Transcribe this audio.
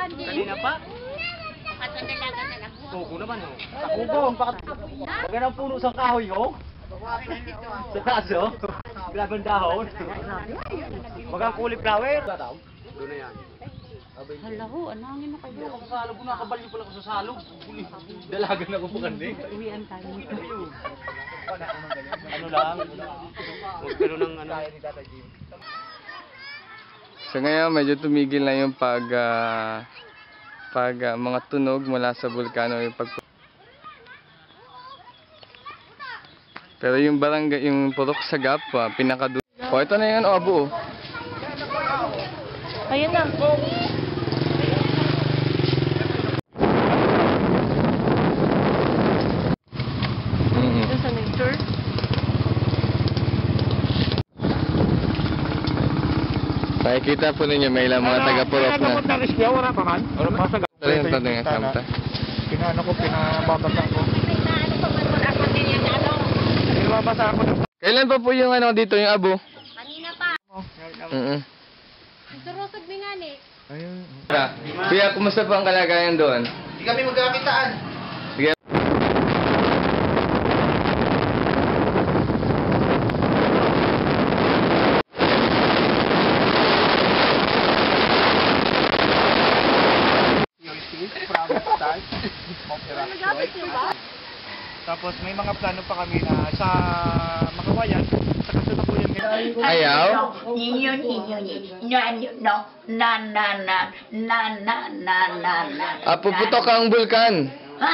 Kanina pa? Tugo naman, oh. Takubong, baka ng puno sa kahoy, oh. Sa taas, oh. Grabe ang dahon. Baka cauliflower. Doon na yan. Hala ho, anangin na kayo. Ako sa salog, nakabalyo pala ako sa salog. Dalagan ako po kandi. Uwian tayo. Ano lang? Magkaroon ng ano. So ngayon medyo tumigil na yung mga tunog mula sa bulkano yung pero yung barangay, yung Purok Sagap, pinakadulo. Oh, ito na yun, Abo. Ayun na. Ito sa nature. Makikita po ninyo may ilang mga taga-Purok na. Wala pa man? Wala pa sa Ito yung tanong nga samta. Pinano ko, pinababasa ko. Pinababasa ako. Kailan pa po yung ano dito, yung Abo? Kanina pa. Surusog ni nga ni. Kuya, kumusta po ang kalagayan doon? Hindi kami magkakitaan. Sige. Tapos may mga plano pa kami na sa Makawayan, sa kasalukuyan ngayon. Ayaw? Puputok ang bulkan. Ha?